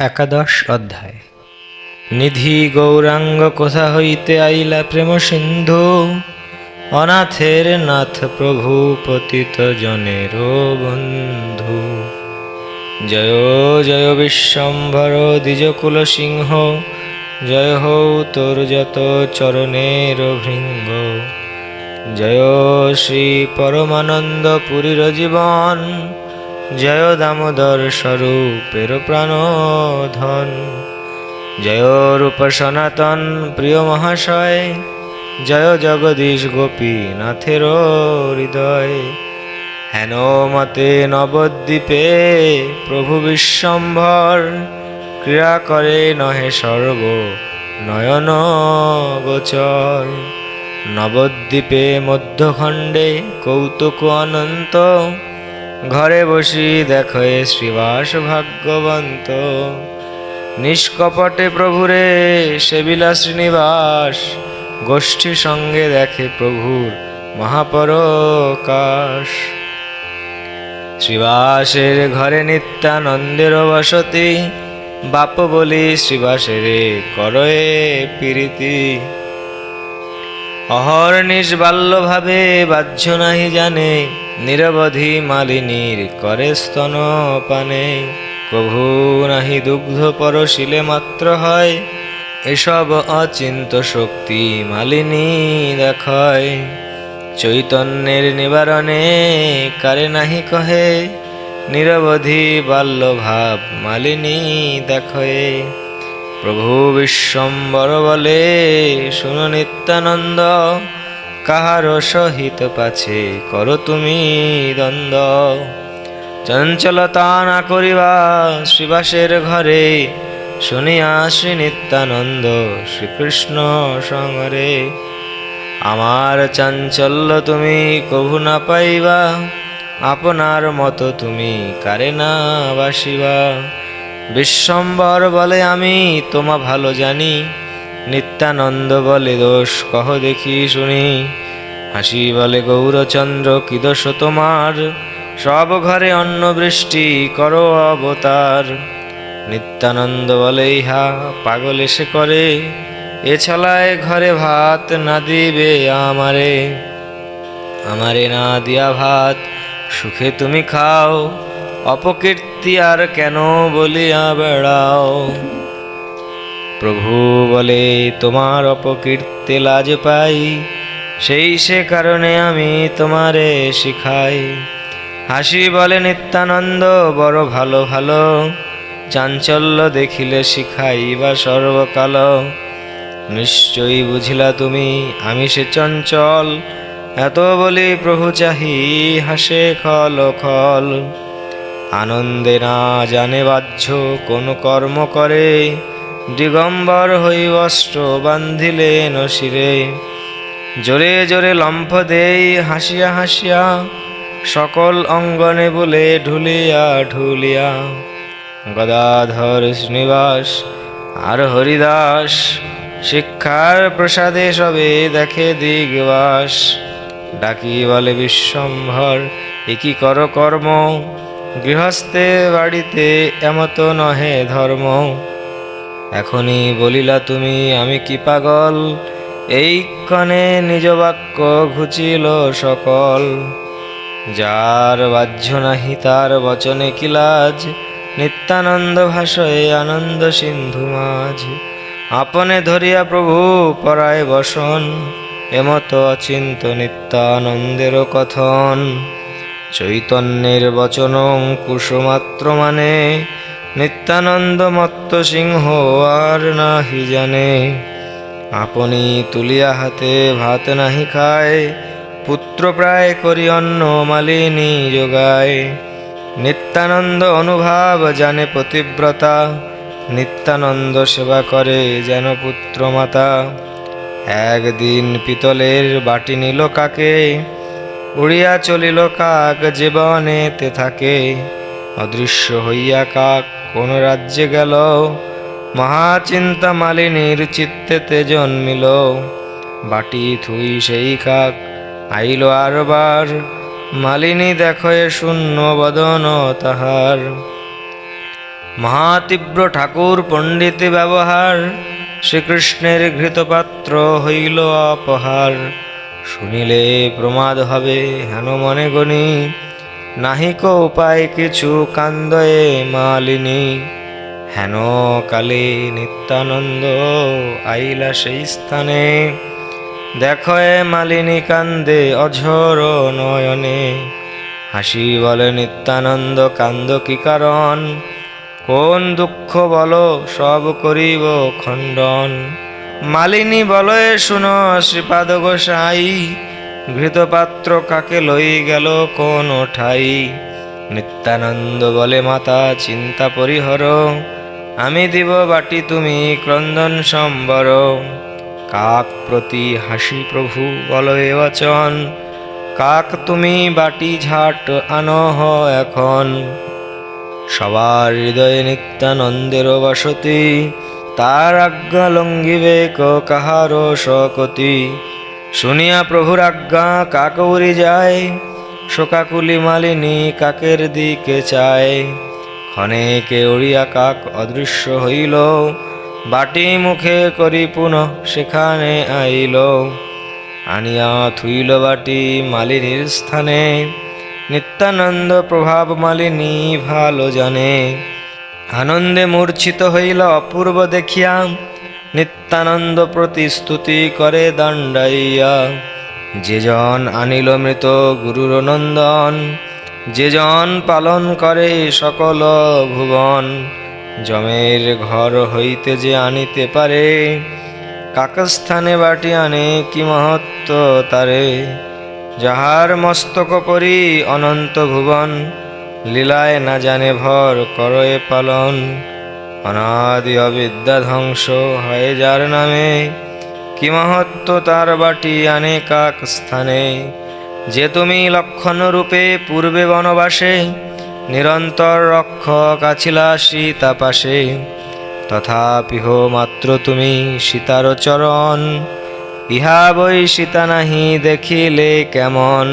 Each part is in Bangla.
একাদশ অধ্যায়। নিধি গৌরাঙ্গ কোথা হইতে আইলা প্রেম সিন্ধু, অনাথের নাথ প্রভু পতিত জনের বন্ধু। জয় জয় বিশ্বম্ভর দ্বিজকুল সিংহ, জয় হৌ তোর যত চরণের ভৃঙ্গ। জয় শ্রী পরমানন্দ পুরীর জীবন, জয় দামোদর স্বরূপের প্রাণধন। জয় রূপ সনাতন প্রিয় মহাশয়, জয় জগদীশ গোপীনাথের হৃদয়। হেন মতে নবদ্বীপে প্রভু বিশ্বম্ভর, ক্রীড়া করে নহে সর্ব নয়ন গোচর। নবদ্বীপে মধ্যখণ্ডে কৌতুক অনন্ত, ঘরে বসি দেখে শ্রীবাস ভাগ্যবন্ত। নিষ্কপটে প্রভুরে সেবিলা শ্রীনিবাস, গোষ্ঠী সঙ্গে দেখে প্রভুর মহাপরকাশ। শ্রীবাসের ঘরে নিত্যানন্দের বসতি, বাপ বলি শ্রীবাসের করয়ে প্রীতি। অহর্নিশ বাল্যভাবে বাহ্য নাহি জানে, নিরবধি মালিনীর করে স্তনপানে। কভু নাহি দুগ্ধ পরশিলে মাত্র হয়, এসব অচিন্ত শক্তি মালিনী দেখায়। চৈতন্যের নিবারণে কারে নাহি কহে, নিরবধি বাল্যভাব মালিনী দেখে। প্রভু বিশ্বম্বর বলে শুনো নিত্যানন্দ, কাহার সহিত পাছে করো তুমি দ্বন্দ্ব। চঞ্চলতা না করিবা শ্রীবাসের ঘরে, শুনিয়া শ্রী নিত্যানন্দ শ্রীকৃষ্ণ সঙ্গরে। আমার চাঞ্চল্য তুমি কভু না পাইবা, আপনার মতো তুমি কারে না বাসিবা। বিশ্বম্বর বলে আমি তোমা ভালো জানি, নিত্যানন্দ বলে দোষ কহ দেখি শুনি। হাসি বলে গৌরচন্দ্র কি দোষ তোমার, সব ঘরে অন্ন বৃষ্টি করো অবতার। নিত্যানন্দ বলে ইহা পাগল এসে করে, এ ছলায় ঘরে ভাত না দিবে আমারে। আমারে না দিয়া ভাত সুখে তুমি খাও, অপকীর্তি আর কেন বলিয়া বেড়াও। প্রভু বলে তোমার অপকীর্তি লাজ পাই, সেই সে কারণে আমি তোমারে শিখাই। হাসি বলে নিত্যানন্দ বড় ভালো ভালো, চাঞ্চল্য দেখিলে শিখাই বা সর্বকাল। নিশ্চয়ই বুঝিলা তুমি আমি সে চঞ্চল, এত বলি প্রভু চাহি হাসে খল খল। আনন্দে না জানে বাহ্য কোন কর্ম করে, দিগম্বর হই বস্ত্র বান্ধিলেন শিরে। জোরে জোরে লম্ফ দেই হাসিয়া হাসিয়া, সকল অঙ্গনে বলে ঢুলিয়া ঢুলিয়া। গদাধর শ্রীনিবাস আর হরিদাস, শিক্ষার প্রসাদে সবে দেখে দিগবাস। ডাকি বলে বিশ্বম্ভর একি কর কর্ম, গৃহস্থে বাড়িতে এমত নহে ধর্ম। এখনই বলিলা তুমি আমি কি পাগল, এই ক্ষণে নিজ বাক্য ঘুচিল সকল। যার বাহ্য নাহি তার বচনে কি লাজ, নিত্যানন্দ ভাষয়ে আনন্দ সিন্ধু মাঝ। আপনে ধরিয়া প্রভু পরায় বসন, এমত অচিন্ত নিত্যানন্দের কথন। চৈতন্যের বচন কুশমাত্র মানে, নিত্যানন্দ মত্ত সিংহ আর নাহি জানে। আপনি তুলিয়া হাতে ভাত নাহি খায়, পুত্র প্রায় করি অন্ন মালিনী যোগায়। নিত্যানন্দ অনুভাব জানে পতিব্রতা, নিত্যানন্দ সেবা করে যেন পুত্র মাতা। একদিন পিতলের বাটি নিল কাকে, উড়িয়া চলিল কাক যে বনেতে থাকে। অদৃশ্য হইয়া কাক কোন রাজ্যে গেল, মহাচিন্তা মালিনীর চিত্তেতে জন্মিল। বাটি থুই সেই কাক আইল আরবার, মালিনী দেখে শূন্য বদন তাহার। মহাতীব্র ঠাকুর পণ্ডিত ব্যবহার, শ্রীকৃষ্ণের ঘৃতপাত্র হইল অপহার। শুনিলে প্রমাদ হবে হেন মনে গণি, নাহিক উপায় কিছু কান্দয়ে মালিনী। হেন কালে নিত্যানন্দ আইলা সেই স্থানে, দেখয়ে মালিনী কান্দে অঝর নয়নে। হাসি বলে নিত্যানন্দ কান্দ কি কারণ, কোন দুঃখ বলো সব করিব খণ্ডন। মালিনী বলয়ে শুনো শ্রীপাদ গোসাই, ঘৃতপাত্র কাকে লই গেল কোন ঠাই। নিত্যানন্দ বলে মাতা চিন্তা পরিহর, আমি দিব বাটি তুমি ক্রন্দন সম্বর। কাক প্রতি হাসি প্রভু বলয়ে বচন, কাক তুমি বাটি ঝাট আনহ এখন। সবার হৃদয়ে নিত্যানন্দের বসতি, তার আজ্ঞা লঙ্ঘিবে কাহারো শকতি। শুনিয়া প্রভুর আজ্ঞা কাক উড়ি যায়, শোকাকুলি মালিনী কাকের দিকে চায়। ক্ষণেকে উড়িয়া কাক অদৃশ্য হইল, বাটি মুখে করি পুনঃ সেখানে আইল। আনিয়া থুইল বাটি মালিনীর স্থানে, নিত্যানন্দ প্রভাব মালিনী ভালো জানে। আনন্দে মূর্ছিত হইল অপূর্ব দেখিয়া, নিত্যানন্দ প্রতি স্তুতি করে দণ্ডাইয়া। যে জন আনিল মৃত গুরুর নন্দন, যে জন পালন করে সকল ভুবন। যমের ঘর হইতে যে আনিতে পারে, কাকস্থানে বাটি আনে কি মহত্ব তারে। যাহার মস্তক পরি অনন্ত ভুবন, লীলায় না জানে ভর করয়ে পালন। অনাদি অবিদ্যা ধ্বংস হয় যার নামে, কি মহত্ব তার বাটি আনে কাক স্থানে। যে তুমি লক্ষণ রূপে পূর্বে বনবাসে, নিরন্তর রক্ষক আছিলা সীতা পাশে। তথাপিহ মাত্র তুমি সীতার চরণ, ইহা বৈ সীতা নাহি দেখিলে কেমন।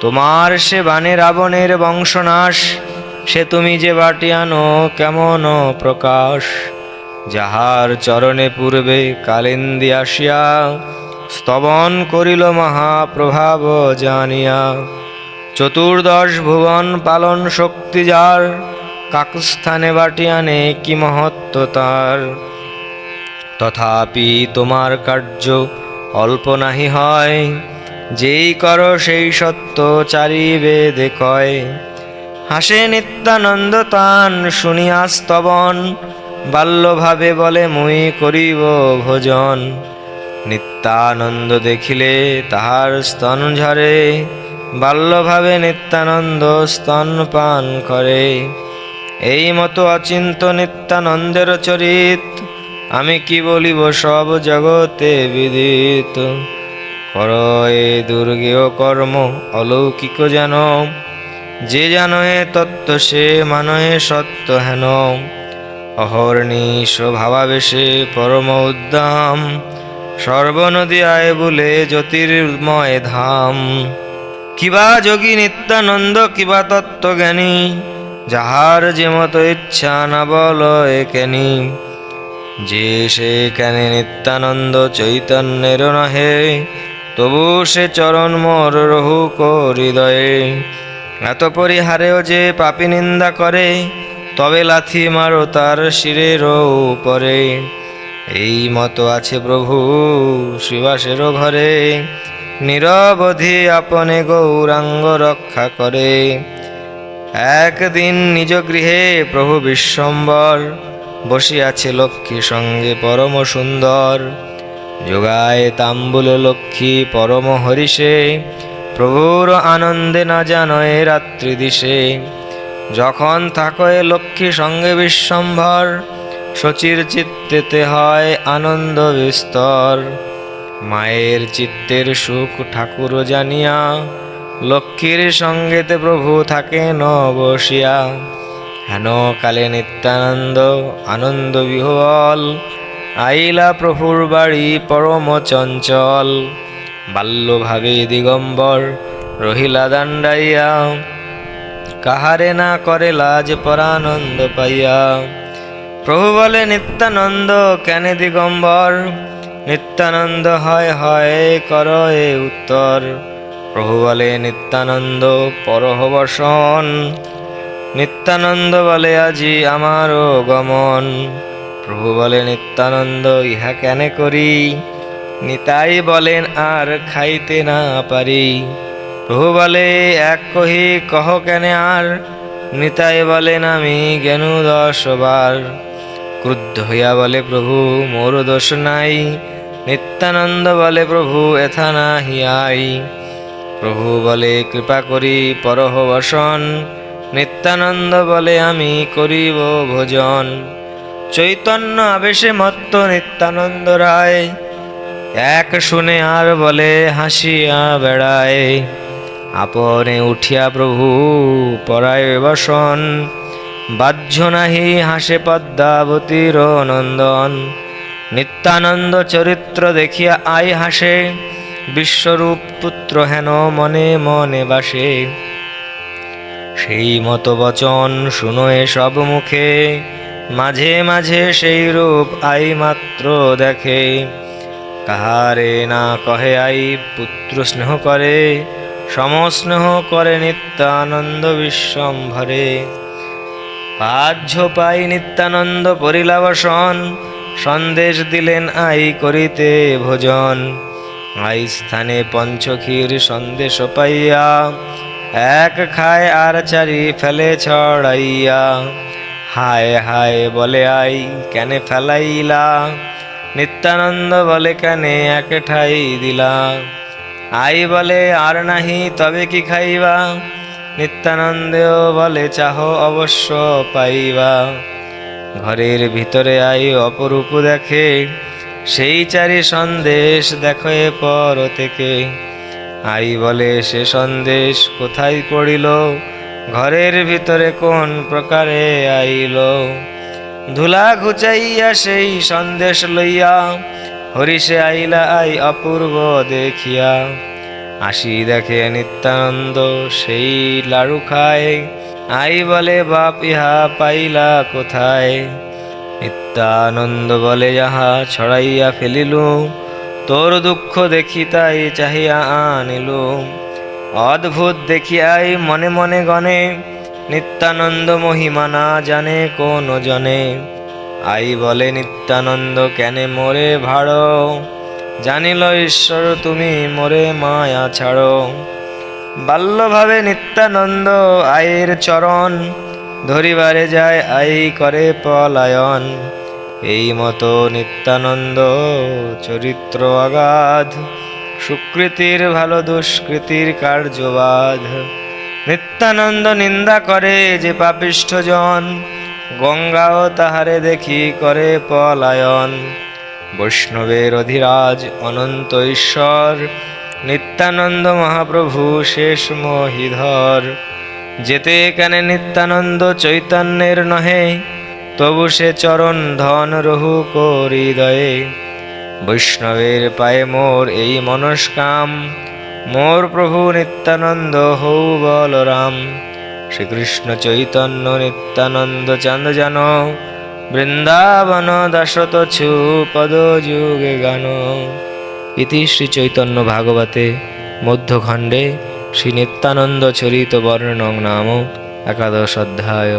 তোমার সে বাণে রাবণের বংশনাশ, সে তুমি যে বাটি আনো কেমন প্রকাশ। যাহার চরণে পূর্বে কালিন্দী আসিয়া, স্তবন করিল মহাপ্রভাব জানিয়া। চতুর্দশ ভুবন পালন শক্তি যার, কাকস্থানে বাটি আনে কি মহত্ব তার। তথাপি তোমার কার্য অল্প নাহি হয়, যেই কর সেই সত্য চারি বেদে কয়। হাসে নিত্যানন্দ তান শুনিয়া স্তবন, বাল্যভাবে বলে মুই করিব ভোজন। নিত্যানন্দ দেখিলে তাহার স্তন ঝরে, বাল্যভাবে নিত্যানন্দ স্তন পান করে। এই মতো অচিন্ত নিত্যানন্দের চরিত, আমি কি বলিব সব জগতে বিদিত। কর এ দুর্গেয় কর্ম অলৌকিক যেন, যে জানয়ে তত্ত্ব সে মানয়ে সত্য হেন। অহর্নিশ ভাবাবেশে পরম উদ্দাম, সর্বনদী আয় বলে জ্যোতির্ময় ধাম। কিবা যোগী নিত্যানন্দ কিবা তত্ত্বজ্ঞানী, যাহার যে মতো ইচ্ছা না বল একেনি। যে সে কেনে নিত্যানন্দ চৈতন্যের নহে, তবু সে চরণ মোর রহুক হৃদয়ে। এত পরিহারেও যে পাপী নিন্দা করে, তবে লাথি মারো তার শিরের উপরে। এই মতো আছে প্রভু শ্রীবাসের ঘরে, নিরবধি আপনে গৌরাঙ্গ রক্ষা করে। একদিন নিজ গৃহে প্রভু বিশ্বম্বর, বসিয়াছে লক্ষ্মী সঙ্গে পরম সুন্দর। যোগায় তাম্বুল লক্ষ্মী পরম হরিষে, প্রভুর আনন্দে না জানয়ে রাত্রি দিশে। যখন থাকয়ে লক্ষ্মী সঙ্গে বিশ্বম্ভর, শচীর চিত্তেতে হয় আনন্দ বিস্তর। মায়ের চিত্তের সুখ ঠাকুর জানিয়া, লক্ষ্মীর সঙ্গেতে প্রভু থাকেন বসিয়া। হেন কালে নিত্যানন্দ আনন্দ বিহ্বল, আইলা প্রভুর বাড়ি পরম চঞ্চল। বাল্যভাবে দিগম্বর রহিলা দাণ্ডাইয়া, কাহারে না করে লাজ পরানন্দ পাইয়া। প্রভু বলে নিত্যানন্দ কেনে দিগম্বর, নিত্যানন্দ হয় হয় কর এ উত্তর। প্রভু বলে নিত্যানন্দ পরহবসন, নিত্যানন্দ বলে আজি আমারও গমন। প্রভু বলে নিত্যানন্দ ইহা কেনে করি, নিতাই বলেন আর খাইতে না পারি। প্রভু বলে এক কহি কহ কেনে আর, নিতাই বলেন আমি জ্ঞানু 10 বার। ক্রুদ্ধ হইয়া বলে প্রভু মোর দোষ নাই, নিত্যানন্দ বলে প্রভু এথা না হিয়াই। প্রভু বলে কৃপা করি পরহবসন, নিত্যানন্দ বলে আমি করিব ভোজন। চৈতন্য আবেশে মত্ত নিত্যানন্দ রায়, এক শুনে আর বলে হাসিয়া বেড়ায়। আপনে উঠিয়া প্রভু পরায় বসন, বাহ্য নাহি হাসে পদ্মাবতীর নন্দন। নিত্যানন্দ চরিত্র দেখিয়া আই হাসে, বিশ্বরূপ পুত্র হেন মনে মনে বাসে। সেই মত বচন শুনোয় সব মুখে, মাঝে মাঝে সেই রূপ আই মাত্র দেখে। কাহারে না কহে আই পুত্র স্নেহ করে, সমস্নেহ করে নিত্যানন্দ বিশ্বম্ভরে। পাহ্য পাই নিত্যানন্দ পরিলাবসন, সন্দেশ দিলেন আই করিতে ভোজন। আই স্থানে পঞ্চক্ষীর সন্দেশ পাইয়া, এক খায় আর চারি ফেলে ছড়াইয়া। হায় হায় বলে আই কেনে ফেলাইলা, নিত্যানন্দ বলে কেনে এক ঠাই দিলা। আই বলে আর নাহি তবে কি খাইবা, নিত্যানন্দেও বলে চাহ অবশ্য পাইবা। ঘরের ভিতরে আই অপরূপ দেখে, সেই চারি সন্দেশ দেখে পর থেকে। আই বলে সে সন্দেশ কোথায় পড়িল, ঘরের ভিতরে কোন প্রকারে আইল। ধুলা ঘুচাইয়া সেই সন্দেশ লইয়া, হরিষে আইলা আই অপূর্ব দেখিয়া। আসি দেখে নিত্যানন্দ সেই লাড়ু খায়, আই বলে বাপ ইহা পাইলা কোথায়। নিত্যানন্দ বলে যাহা ছড়াইয়া ফেলিলু, তোর দুঃখ দেখি তাই চাহিয়া আনিলু। অদ্ভুত দেখিয়াই মনে মনে গণে, নিত্যানন্দ মহিমা না জানে কোন জনে। আই বলে নিত্যানন্দ কেনে মোরে ভাড়ো, জানিল ঈশ্বর তুমি মোরে মায়া ছাড়ো। বাল্যভাবে নিত্যানন্দ আইয়ের চরণ, ধরিবারে যায় আই করে পলায়ন। এই মতো নিত্যানন্দ চরিত্র অগাধ, সুকৃতির ভালো দুষ্কৃতির কার্যবাধ। নিত্যানন্দ নিন্দা করে যে পাপিষ্ঠ জন, গঙ্গাও তাহারে দেখি করে পলায়ন। বৈষ্ণবের অধিরাজ অনন্ত ঈশ্বর, নিত্যানন্দ মহাপ্রভু শেষ মহিধর। যেতে কেনে নিত্যানন্দ চৈতন্যের নহে, তবু সে চরণ ধন রহু করি দয়ে। বৈষ্ণবের পায়ে মোর এই মনস্কাম, মোর প্রভু নিত্যানন্দ হৌ বলরাম। শ্রীকৃষ্ণ চৈতন্য নিত্যানন্দ চাঁদ জান, বৃন্দাবন দাসতছু পদ যুগে গান। ইতি শ্রী চৈতন্য ভাগবতে মধ্যখণ্ডে শ্রী নিত্যানন্দ চরিত বর্ণনং নাম 11 অধ্যায়।